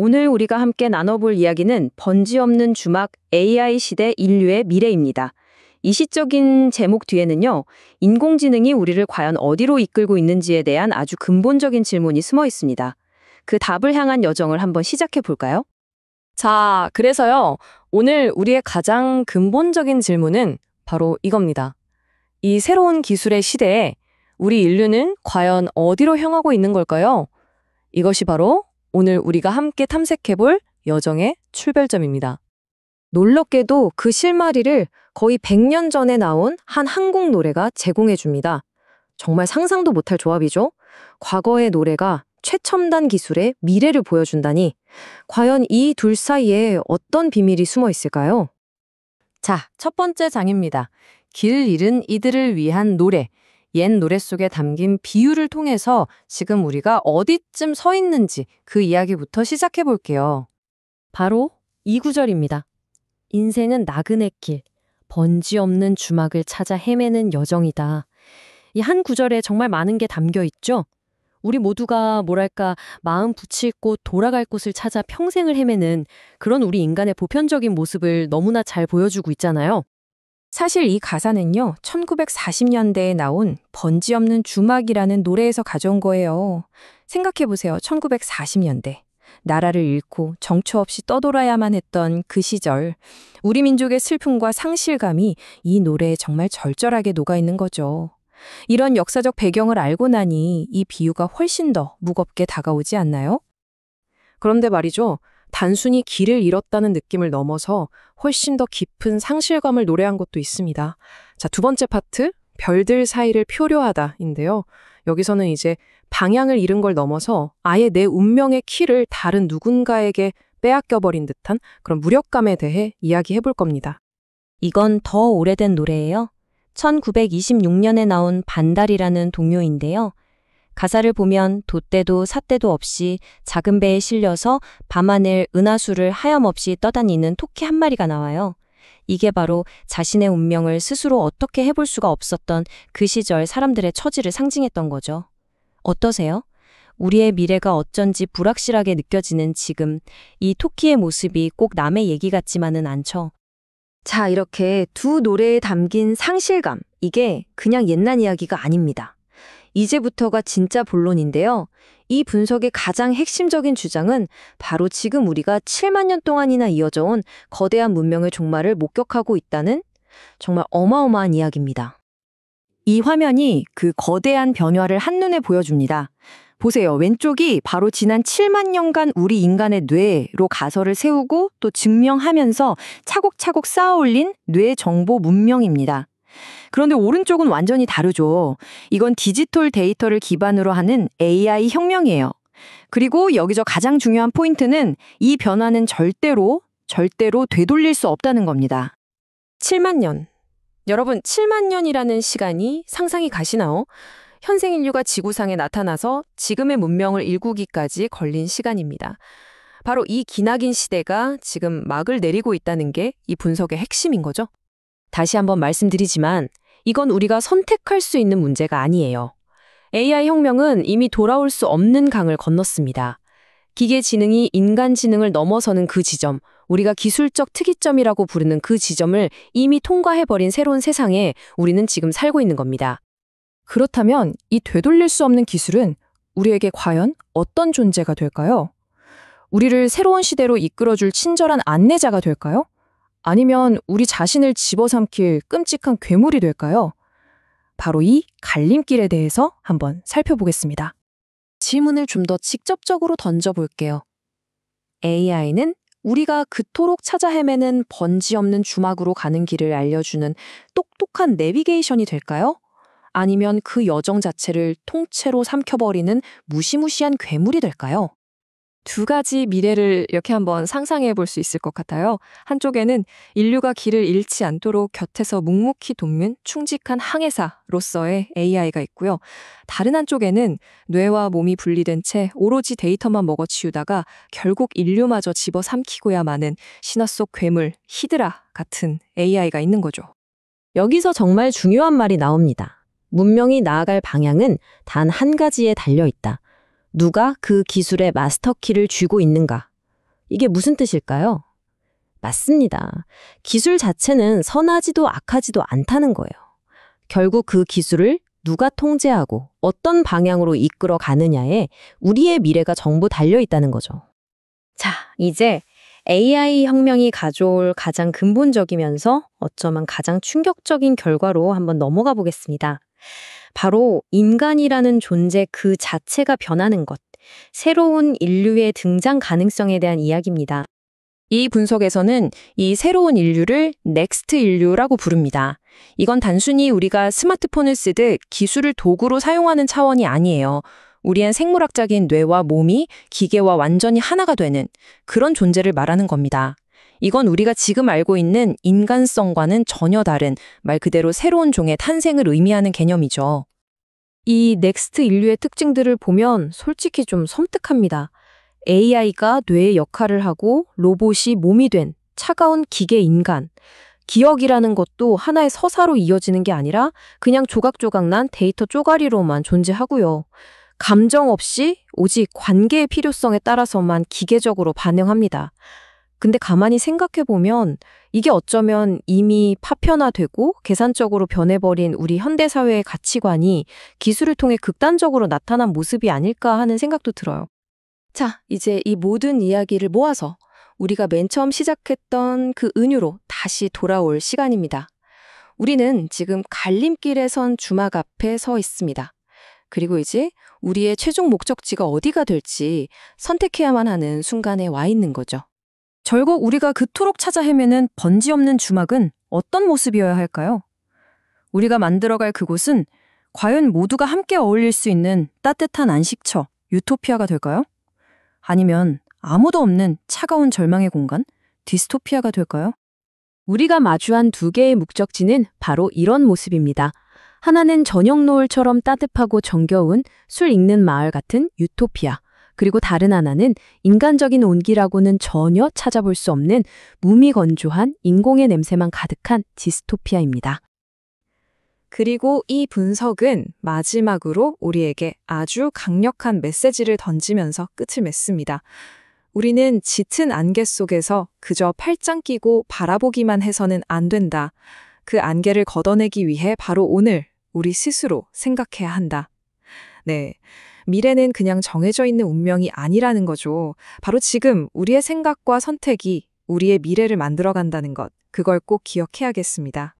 오늘 우리가 함께 나눠볼 이야기는 번지 없는 주막 AI 시대 인류의 미래입니다. 이 시적인 제목 뒤에는요, 인공지능이 우리를 과연 어디로 이끌고 있는지에 대한 아주 근본적인 질문이 숨어 있습니다. 그 답을 향한 여정을 한번 시작해 볼까요? 자, 그래서요, 오늘 우리의 가장 근본적인 질문은 바로 이겁니다. 이 새로운 기술의 시대에 우리 인류는 과연 어디로 향하고 있는 걸까요? 이것이 바로 오늘 우리가 함께 탐색해볼 여정의 출발점입니다. 놀랍게도 그 실마리를 거의 100년 전에 나온 한 한국 노래가 제공해 줍니다. 정말 상상도 못할 조합이죠? 과거의 노래가 최첨단 기술의 미래를 보여준다니, 과연 이 둘 사이에 어떤 비밀이 숨어 있을까요? 자, 첫 번째 장입니다. 길 잃은 이들을 위한 노래. 옛 노래 속에 담긴 비유를 통해서 지금 우리가 어디쯤 서 있는지 그 이야기부터 시작해 볼게요. 바로 이 구절입니다. 인생은 나그네 길, 번지 없는 주막을 찾아 헤매는 여정이다. 이 한 구절에 정말 많은 게 담겨 있죠? 우리 모두가 뭐랄까 마음 붙일 곳, 돌아갈 곳을 찾아 평생을 헤매는 그런 우리 인간의 보편적인 모습을 너무나 잘 보여주고 있잖아요. 사실 이 가사는요, 1940년대에 나온 번지 없는 주막이라는 노래에서 가져온 거예요. 생각해보세요. 1940년대. 나라를 잃고 정처 없이 떠돌아야만 했던 그 시절. 우리 민족의 슬픔과 상실감이 이 노래에 정말 절절하게 녹아있는 거죠. 이런 역사적 배경을 알고 나니 이 비유가 훨씬 더 무겁게 다가오지 않나요? 그런데 말이죠. 단순히 길을 잃었다는 느낌을 넘어서 훨씬 더 깊은 상실감을 노래한 것도 있습니다. 자, 두 번째 파트, 별들 사이를 표류하다인데요. 여기서는 이제 방향을 잃은 걸 넘어서 아예 내 운명의 키를 다른 누군가에게 빼앗겨버린 듯한 그런 무력감에 대해 이야기해 볼 겁니다. 이건 더 오래된 노래예요. 1926년에 나온 반달이라는 동요인데요. 가사를 보면 돛대도 삿대도 없이 작은 배에 실려서 밤하늘 은하수를 하염없이 떠다니는 토끼 한 마리가 나와요. 이게 바로 자신의 운명을 스스로 어떻게 해볼 수가 없었던 그 시절 사람들의 처지를 상징했던 거죠. 어떠세요? 우리의 미래가 어쩐지 불확실하게 느껴지는 지금, 이 토끼의 모습이 꼭 남의 얘기 같지만은 않죠. 자, 이렇게 두 노래에 담긴 상실감, 이게 그냥 옛날 이야기가 아닙니다. 이제부터가 진짜 본론인데요. 이 분석의 가장 핵심적인 주장은 바로 지금 우리가 7만 년 동안이나 이어져 온 거대한 문명의 종말을 목격하고 있다는 정말 어마어마한 이야기입니다. 이 화면이 그 거대한 변화를 한눈에 보여줍니다. 보세요. 왼쪽이 바로 지난 7만 년간 우리 인간의 뇌로 가설을 세우고 또 증명하면서 차곡차곡 쌓아올린 뇌 정보 문명입니다. 그런데 오른쪽은 완전히 다르죠. 이건 디지털 데이터를 기반으로 하는 AI 혁명이에요. 그리고 여기서 가장 중요한 포인트는 이 변화는 절대로 되돌릴 수 없다는 겁니다. 7만 년. 여러분, 7만 년이라는 시간이 상상이 가시나요? 현생 인류가 지구상에 나타나서 지금의 문명을 일구기까지 걸린 시간입니다. 바로 이 기나긴 시대가 지금 막을 내리고 있다는 게 이 분석의 핵심인 거죠. 다시 한번 말씀드리지만 이건 우리가 선택할 수 있는 문제가 아니에요. AI 혁명은 이미 돌아올 수 없는 강을 건넜습니다. 기계 지능이 인간 지능을 넘어서는 그 지점, 우리가 기술적 특이점이라고 부르는 그 지점을 이미 통과해버린 새로운 세상에 우리는 지금 살고 있는 겁니다. 그렇다면 이 되돌릴 수 없는 기술은 우리에게 과연 어떤 존재가 될까요? 우리를 새로운 시대로 이끌어줄 친절한 안내자가 될까요? 아니면 우리 자신을 집어삼킬 끔찍한 괴물이 될까요? 바로 이 갈림길에 대해서 한번 살펴보겠습니다. 질문을 좀 더 직접적으로 던져볼게요. AI는 우리가 그토록 찾아 헤매는 번지 없는 주막으로 가는 길을 알려주는 똑똑한 내비게이션이 될까요? 아니면 그 여정 자체를 통째로 삼켜버리는 무시무시한 괴물이 될까요? 두 가지 미래를 이렇게 한번 상상해 볼 수 있을 것 같아요. 한쪽에는 인류가 길을 잃지 않도록 곁에서 묵묵히 돕는 충직한 항해사로서의 AI가 있고요. 다른 한쪽에는 뇌와 몸이 분리된 채 오로지 데이터만 먹어치우다가 결국 인류마저 집어삼키고야 마는 신화 속 괴물, 히드라 같은 AI가 있는 거죠. 여기서 정말 중요한 말이 나옵니다. 문명이 나아갈 방향은 단 한 가지에 달려 있다. 누가 그 기술의 마스터키를 쥐고 있는가? 이게 무슨 뜻일까요? 맞습니다. 기술 자체는 선하지도 악하지도 않다는 거예요. 결국 그 기술을 누가 통제하고 어떤 방향으로 이끌어 가느냐에 우리의 미래가 전부 달려 있다는 거죠. 자, 이제 AI 혁명이 가져올 가장 근본적이면서 어쩌면 가장 충격적인 결과로 한번 넘어가 보겠습니다. 바로 인간이라는 존재 그 자체가 변하는 것, 새로운 인류의 등장 가능성에 대한 이야기입니다. 이 분석에서는 이 새로운 인류를 넥스트 인류라고 부릅니다. 이건 단순히 우리가 스마트폰을 쓰듯 기술을 도구로 사용하는 차원이 아니에요. 우리의 생물학적인 뇌와 몸이 기계와 완전히 하나가 되는 그런 존재를 말하는 겁니다. 이건 우리가 지금 알고 있는 인간성과는 전혀 다른 말 그대로 새로운 종의 탄생을 의미하는 개념이죠. 이 넥스트 인류의 특징들을 보면 솔직히 좀 섬뜩합니다. AI가 뇌의 역할을 하고 로봇이 몸이 된 차가운 기계 인간. 기억이라는 것도 하나의 서사로 이어지는 게 아니라 그냥 조각조각 난 데이터 쪼가리로만 존재하고요. 감정 없이 오직 관계의 필요성에 따라서만 기계적으로 반응합니다. 근데 가만히 생각해보면 이게 어쩌면 이미 파편화되고 계산적으로 변해버린 우리 현대사회의 가치관이 기술을 통해 극단적으로 나타난 모습이 아닐까 하는 생각도 들어요. 자, 이제 이 모든 이야기를 모아서 우리가 맨 처음 시작했던 그 은유로 다시 돌아올 시간입니다. 우리는 지금 갈림길에 선 주막 앞에 서 있습니다. 그리고 이제 우리의 최종 목적지가 어디가 될지 선택해야만 하는 순간에 와 있는 거죠. 결국 우리가 그토록 찾아 헤매는 번지 없는 주막은 어떤 모습이어야 할까요? 우리가 만들어갈 그곳은 과연 모두가 함께 어울릴 수 있는 따뜻한 안식처, 유토피아가 될까요? 아니면 아무도 없는 차가운 절망의 공간, 디스토피아가 될까요? 우리가 마주한 두 개의 목적지는 바로 이런 모습입니다. 하나는 저녁 노을처럼 따뜻하고 정겨운 술 읽는 마을 같은 유토피아. 그리고 다른 하나는 인간적인 온기라고는 전혀 찾아볼 수 없는 무미건조한 인공의 냄새만 가득한 디스토피아입니다. 그리고 이 분석은 마지막으로 우리에게 아주 강력한 메시지를 던지면서 끝을 맺습니다. 우리는 짙은 안개 속에서 그저 팔짱 끼고 바라보기만 해서는 안 된다. 그 안개를 걷어내기 위해 바로 오늘 우리 스스로 생각해야 한다. 네. 미래는 그냥 정해져 있는 운명이 아니라는 거죠. 바로 지금 우리의 생각과 선택이 우리의 미래를 만들어간다는 것, 그걸 꼭 기억해야겠습니다.